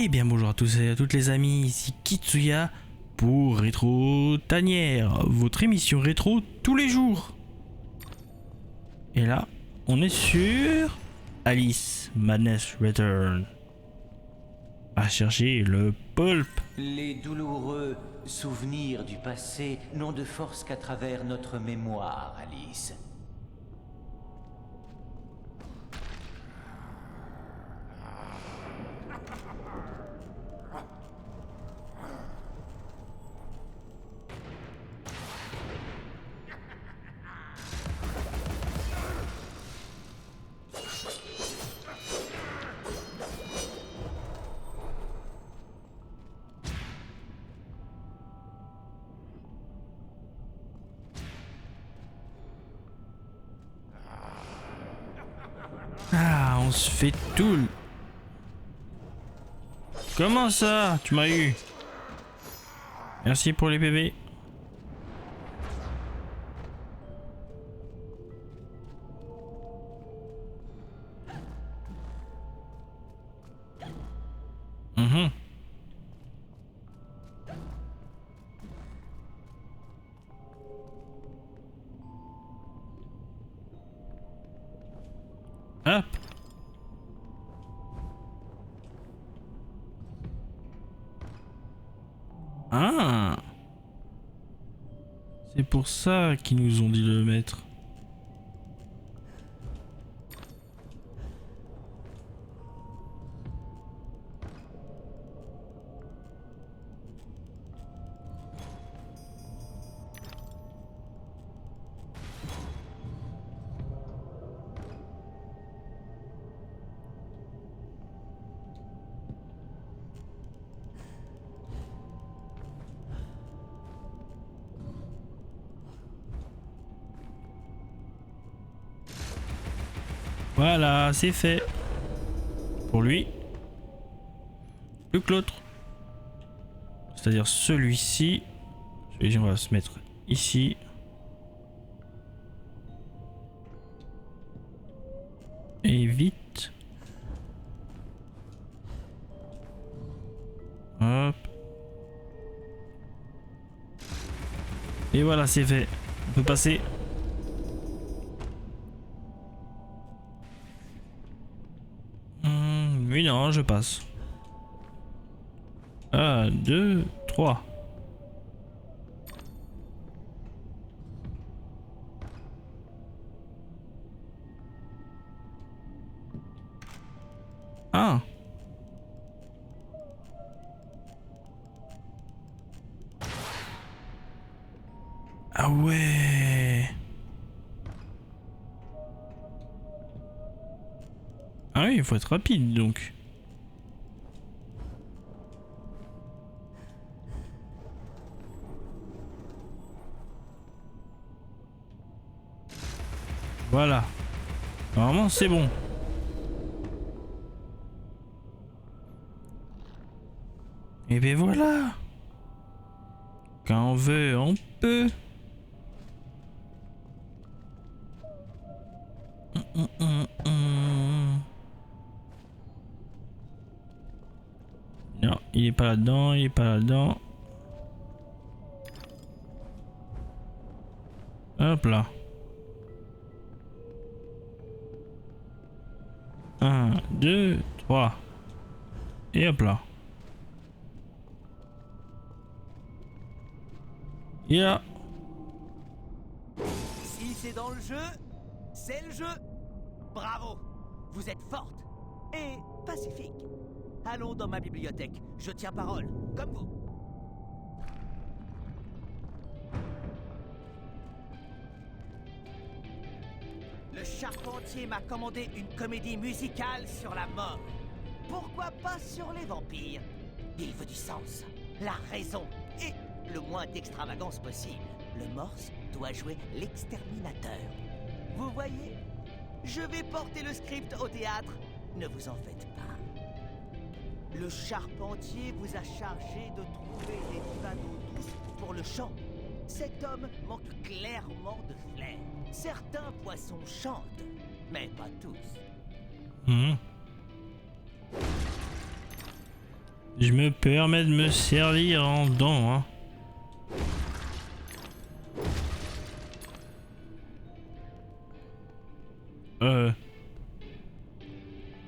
Eh bien bonjour à tous et à toutes les amis, ici Kitsuya pour Rétro Tanière, votre émission rétro tous les jours. Et là, on est sur Alice Madness Return. À chercher le pulp. Les douloureux souvenirs du passé n'ont de force qu'à travers notre mémoire, Alice. Ah, on se fait tout. Comment ça? Tu m'as eu. Merci pour les PV. Mhm. Hop. Ah. C'est pour ça qu'ils nous ont dit de le mettre. Voilà, c'est fait. Pour lui. Plus que l'autre. C'est-à-dire celui-ci. Celui-ci, on va se mettre ici. Et vite. Hop. Et voilà, c'est fait. On peut passer. Oui, non, je passe. 1, 2, 3. Ah. Ah ouais. Ah oui, il faut être rapide donc. Voilà. Normalement c'est bon. Et ben voilà. Quand on veut, on peut. Non, il est pas là-dedans, il est pas là-dedans. Hop là. 1, 2, 3. Et hop là. Et là. Si c'est dans le jeu, c'est le jeu. Bravo, vous êtes forte et pacifique. Allons dans ma bibliothèque, je tiens parole, comme vous. Le charpentier m'a commandé une comédie musicale sur la mort. Pourquoi pas sur les vampires? Il veut du sens, la raison et le moins d'extravagance possible. Le morse doit jouer l'exterminateur. Vous voyez? Je vais porter le script au théâtre. Ne vous en faites pas. Le charpentier vous a chargé de trouver des divins d'eau douce pour le chant. Cet homme manque clairement de flair. Certains poissons chantent, mais pas tous. Je me permets de me servir en dents, hein.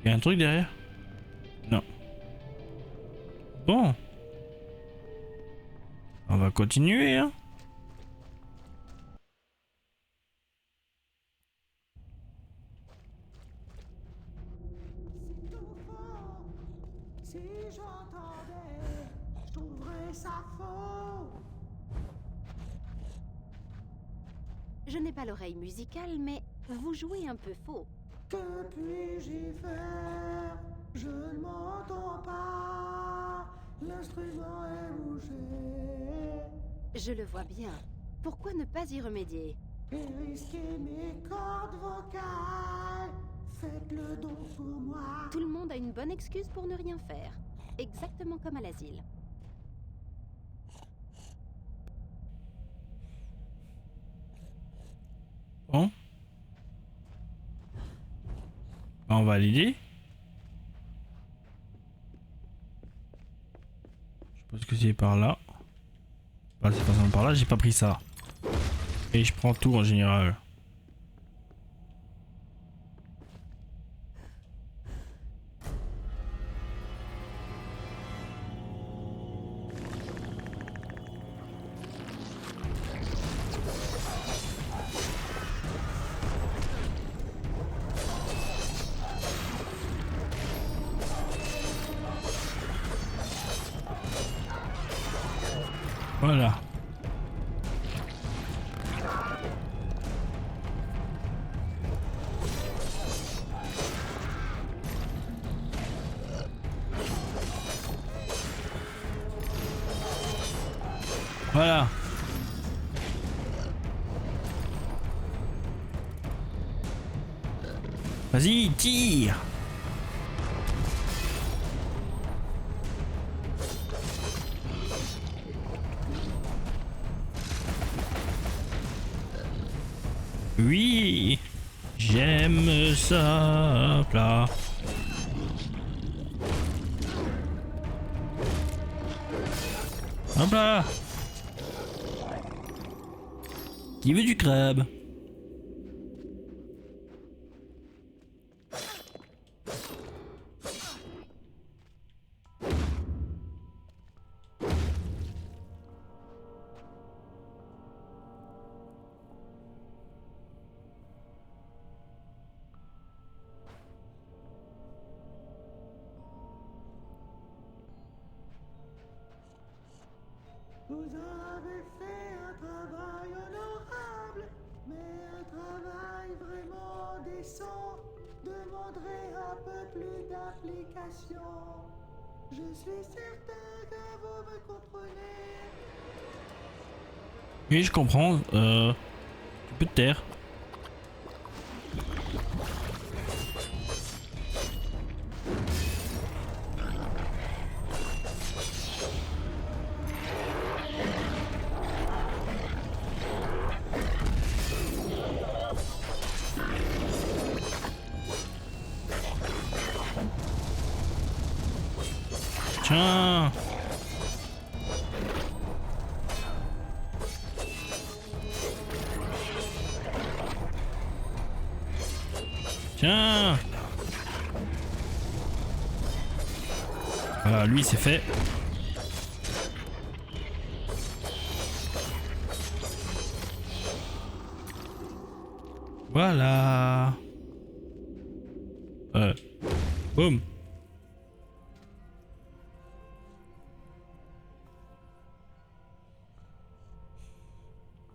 Y a un truc derrière? Non. Bon. On va continuer, hein. Si j'entendais, je trouverais ça faux. Je n'ai pas l'oreille musicale, mais vous jouez un peu faux. Que puis-je y faire? Je ne m'entends pas. L'instrument est bougé. Je le vois bien. Pourquoi ne pas y remédier? Et risquer mes cordes vocales. Faites-le donc pour moi. Tout le monde a une bonne excuse pour ne rien faire. Exactement comme à l'asile. Bon. On va l'aider. Je pense que c'est par là. Bah, c'est passant par là, j'ai pas pris ça. Et je prends tout en général. Voilà. Voilà. Vas-y, tire. Oui, j'aime ça plat. Hop là. Qui veut du crabe? Vous avez fait un travail honorable, mais un travail vraiment décent demanderait un peu plus d'application. Je suis certain que vous me comprenez. Oui, je comprends. Tu peux te taire. Tiens. Tiens. Voilà, lui c'est fait. Voilà. Boum.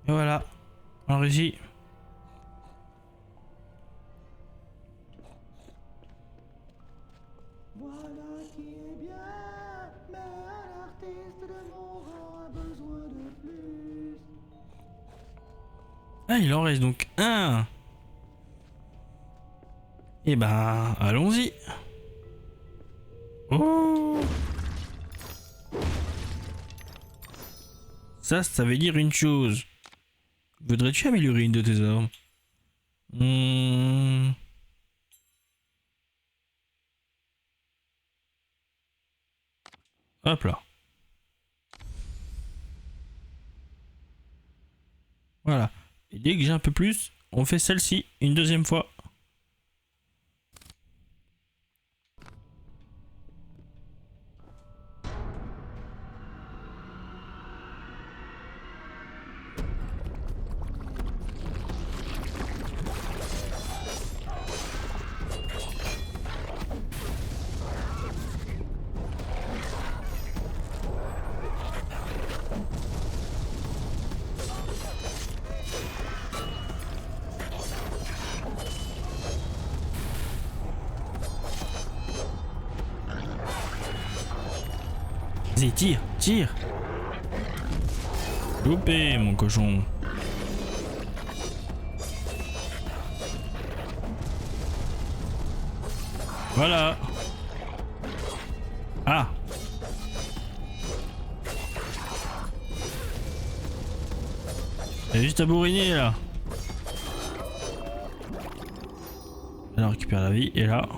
Et voilà. On a réussi. Voilà qui est bien, mais un artiste de mon rang a besoin de plus. Ah, il en reste donc un. Et ben, allons-y. Oh. Ça veut dire une chose. Voudrais-tu améliorer une de tes armes? Hop là. Voilà. Et dès que j'ai un peu plus, on fait celle-ci une deuxième fois. Vas-y, tire, tire. Loupé, mon cochon. Voilà. Ah. Il y a juste à bourriner là. Elle récupère la vie et là.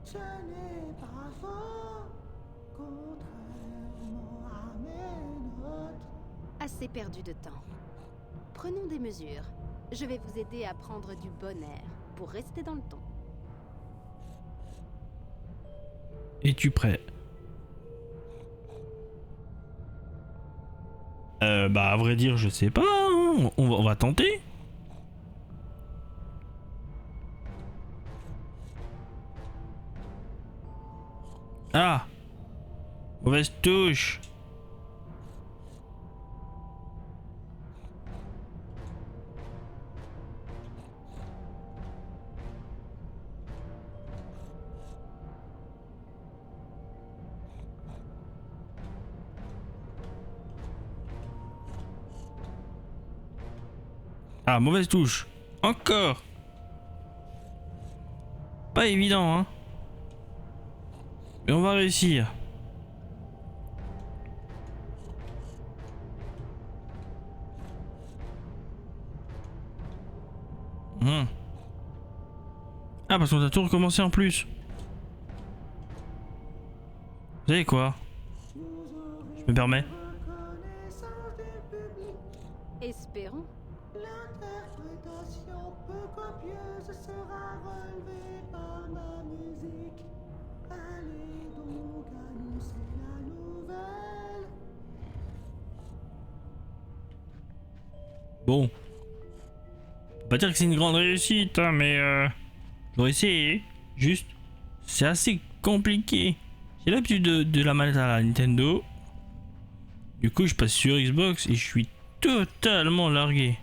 Ce n'est pas faux, contrairement à mes notes. Assez perdu de temps. Prenons des mesures. Je vais vous aider à prendre du bon air pour rester dans le ton. Es-tu prêt? Bah à vrai dire je sais pas, hein. On va tenter. Ah, mauvaise touche. Ah, mauvaise touche. Encore. Pas évident, hein. Mais on va réussir. Ah, parce qu'on a tout recommencé en plus. Vous savez quoi? Je me permets. Reconnaissance du public, Espérons. l'interprétation peu copieuse sera relevée par ma musique. Allez donc annoncer la nouvelle. Bon. Faut pas dire que c'est une grande réussite, hein, mais j'aurais essayé. Juste, c'est assez compliqué. J'ai l'habitude de la manette à la Nintendo. Du coup, je passe sur Xbox et je suis totalement largué.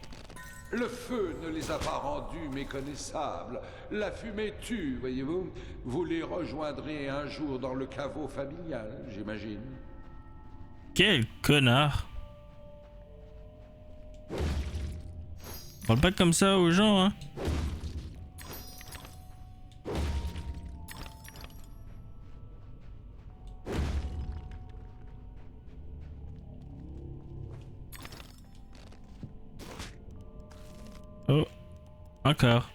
Le feu ne les a pas rendus méconnaissables. La fumée tue, voyez-vous. Vous les rejoindrez un jour dans le caveau familial, j'imagine. Quel connard. Parle pas comme ça aux gens, hein. Oh, encore.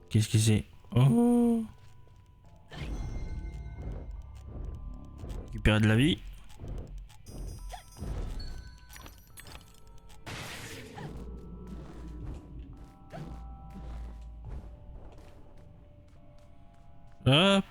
Qu'est-ce que c'est? Oh. Récupérer de la vie. Hop.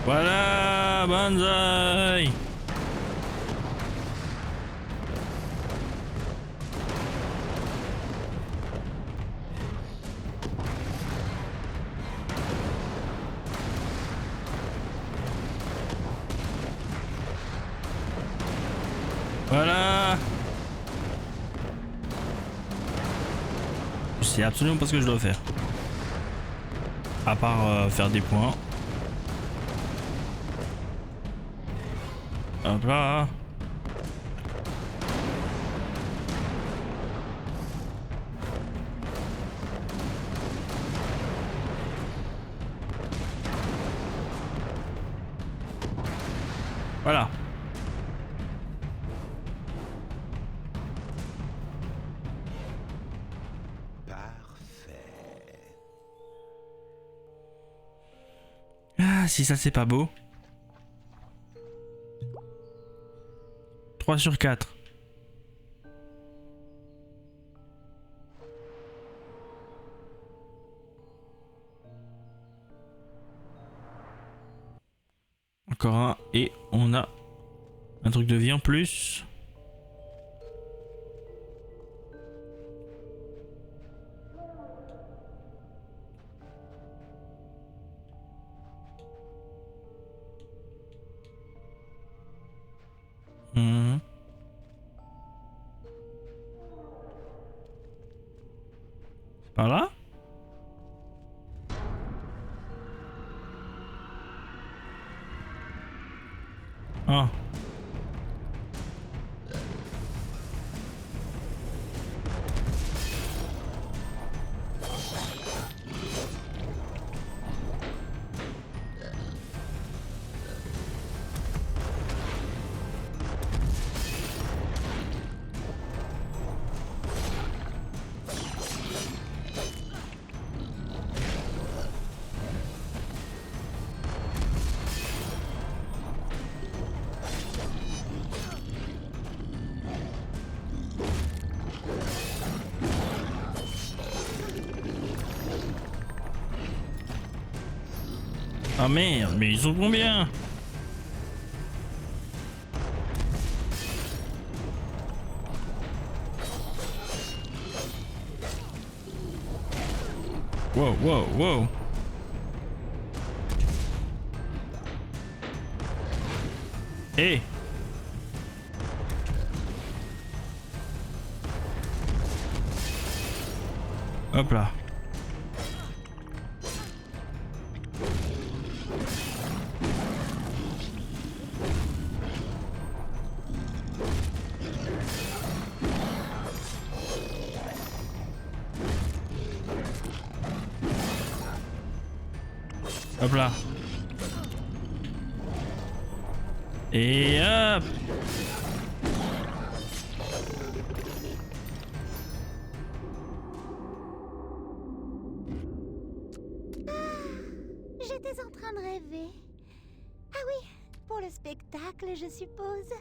Voilà, banzai. Voilà. Je sais absolument pas ce que je dois faire. À part faire des points. Hop là. Voilà. Parfait. Ah, si ça c'est pas beau. 3 sur 4. Encore un et on a un truc de vie en plus. Mhm. Par là? Ah. Ah merde, mais ils sont combien? Wow, wow, wow. Hey. Hop là. Hop là. Et hop. J'étais en train de rêver. Ah oui, pour le spectacle, je suppose.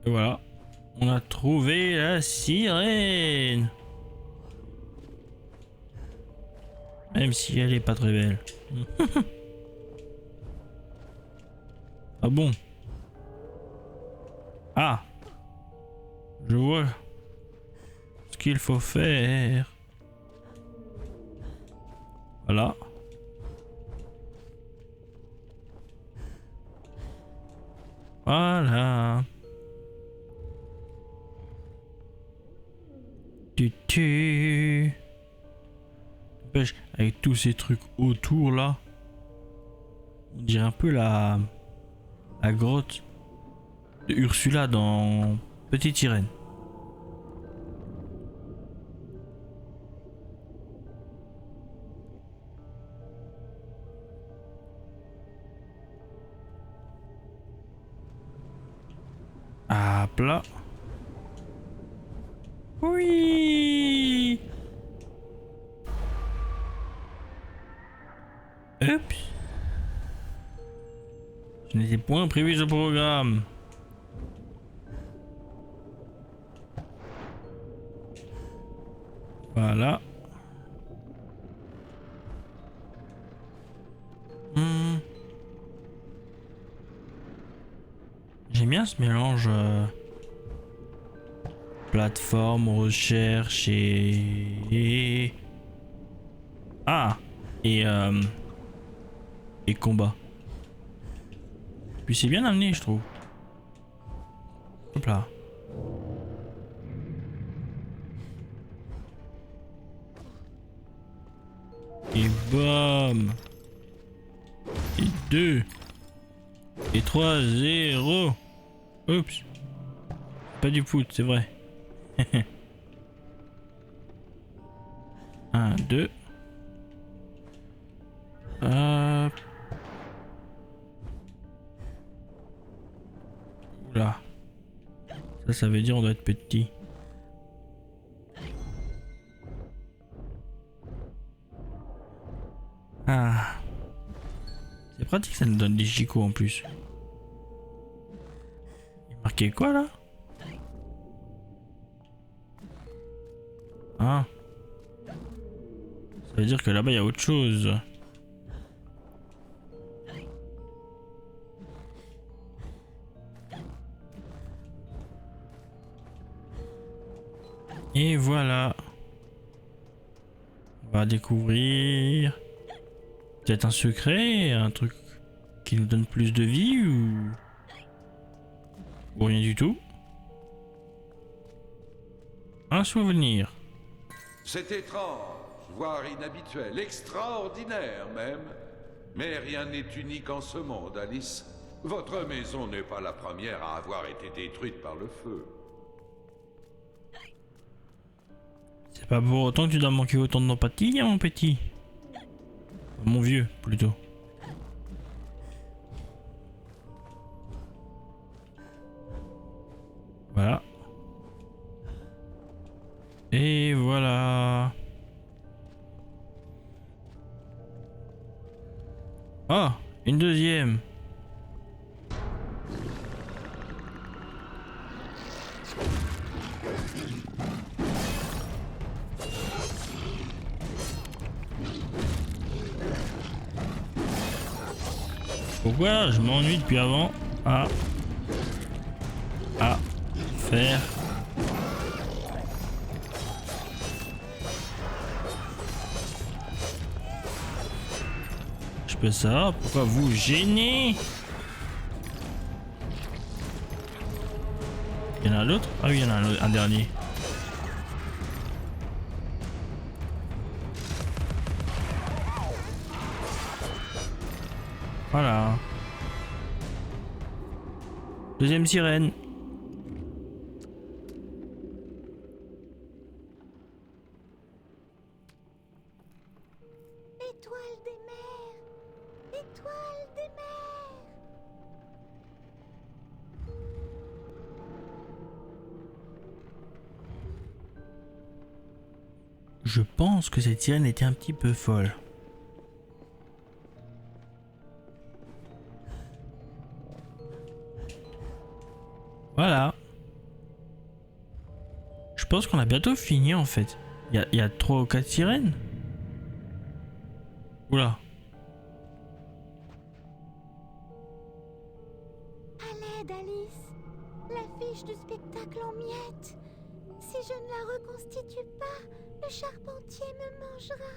Et voilà. On a trouvé la sirène. Même si elle est pas très belle. Ah bon? Ah! Je vois ce qu'il faut faire. Voilà. Voilà. Tu. N'empêche, avec tous ces trucs autour là, on dirait un peu la grotte de Ursula dans Petite Sirène. Ah, plat. Oui. Oups. Je n'étais point prévu ce programme. Voilà. J'aime bien ce mélange plateforme, recherche et combat. Puis c'est bien amené, je trouve. Hop là. Et bam. Et 2. Et 3, 0. Oups. Pas du foot, c'est vrai. 1, 2. Hop. Oula. Ça veut dire on doit être petit. Ah. C'est pratique, ça nous donne des chicots en plus. Il est marqué quoi là? Ah. Ça veut dire que là-bas il y a autre chose. Et voilà. On va découvrir peut-être un secret, un truc qui nous donne plus de vie ou rien du tout. Un souvenir. C'est étrange, voire inhabituel, extraordinaire même. Mais rien n'est unique en ce monde, Alice. Votre maison n'est pas la première à avoir été détruite par le feu. C'est pas pour autant que tu dois manquer autant d'empathie, hein, mon petit. Mon vieux, plutôt. Voilà. Et voilà. Ah, une deuxième. Pourquoi je m'ennuie depuis avant à faire je peux savoir pourquoi vous gênez? Il y en a d'autres? Ah oui, il y en a un dernier. Voilà. Deuxième sirène. Étoile des mers, étoile des mers. Je pense que cette sirène était un petit peu folle. Voilà. Je pense qu'on a bientôt fini en fait. Il y a 3 ou 4 sirènes. Oula. À l'aide, Alice. L'affiche du spectacle en miettes. Si je ne la reconstitue pas, le charpentier me mangera.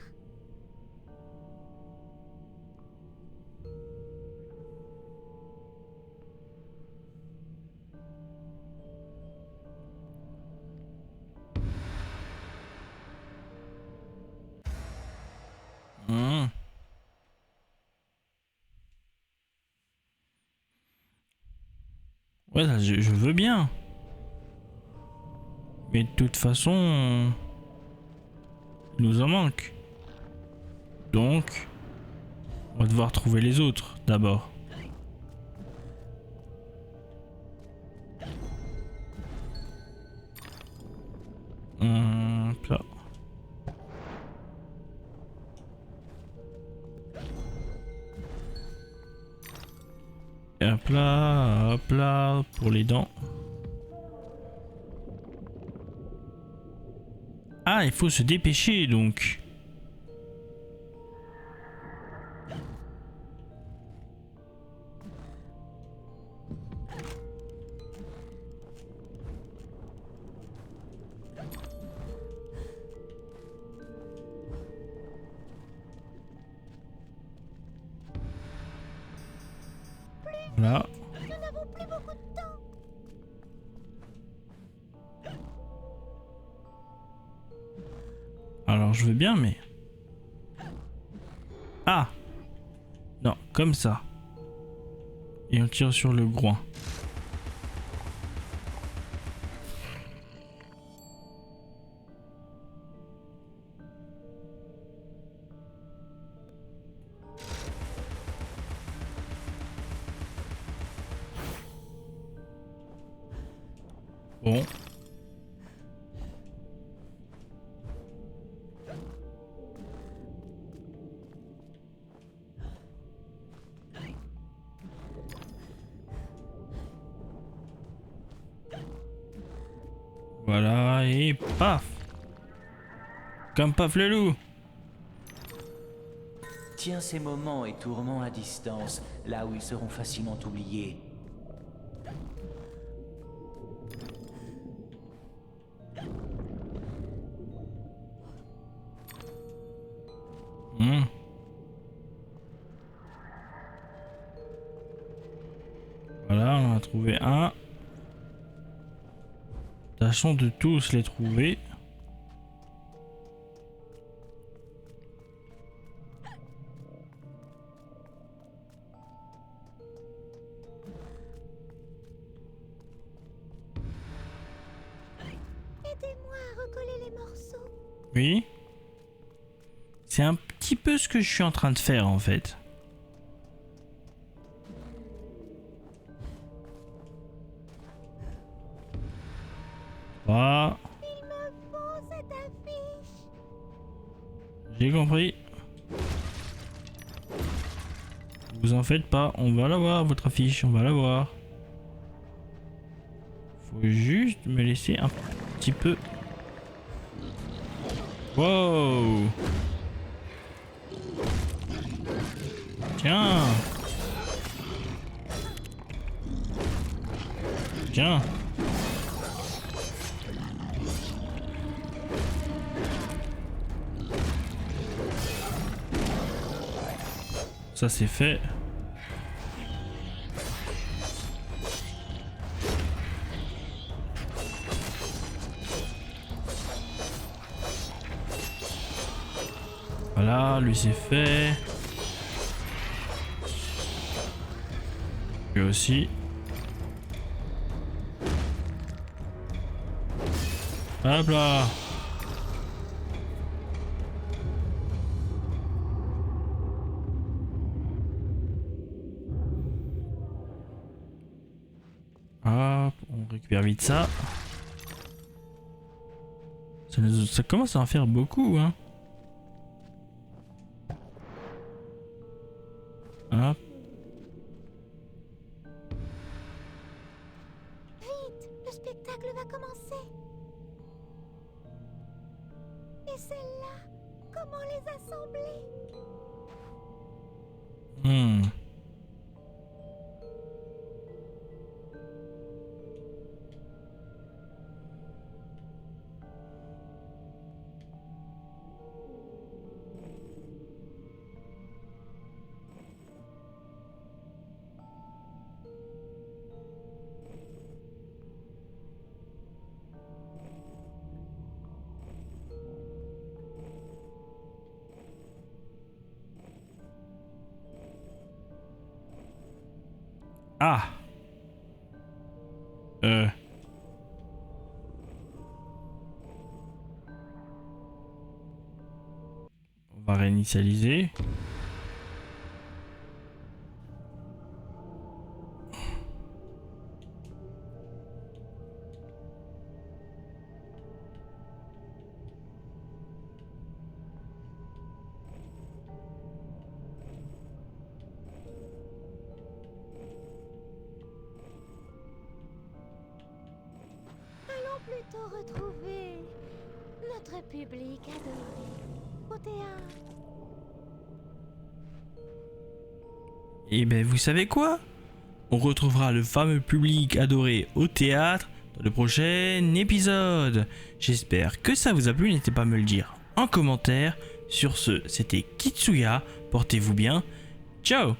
Ouais, ça, je veux bien. Mais de toute façon, il nous en manque. Donc, on va devoir trouver les autres d'abord. Là. hop là, pour les dents. Ah, il faut se dépêcher donc. Voilà. Nous n'avons plus beaucoup de temps. Alors je veux bien, mais... Ah! Non, comme ça. Et on tire sur le groin. Bon. Voilà, et paf! Comme paf le loup! Tiens ces moments et tourments à distance, là où ils seront facilement oubliés. Voilà, on en a trouvé un. Tâchons de tous les trouver. Aidez-moi à recoller les morceaux. Oui. C'est un petit peu ce que je suis en train de faire en fait. Voilà. Il me faut cette affiche. J'ai compris. Vous en faites pas, on va la voir votre affiche, on va la voir. Faut juste me laisser un petit peu. Wow. Tiens. Tiens. Ça c'est fait. Voilà, lui c'est fait. Lui aussi. Hop là. Hop, on récupère vite ça. Ça commence à en faire beaucoup, hein. Hop. Vite, le spectacle va commencer. Et celles-là, comment les assembler? Ah. On va réinitialiser. plutôt retrouver notre public adoré au théâtre. Et ben vous savez quoi? On retrouvera le fameux public adoré au théâtre dans le prochain épisode. J'espère que ça vous a plu, n'hésitez pas à me le dire en commentaire. Sur ce, c'était Kitsuya, portez-vous bien, ciao!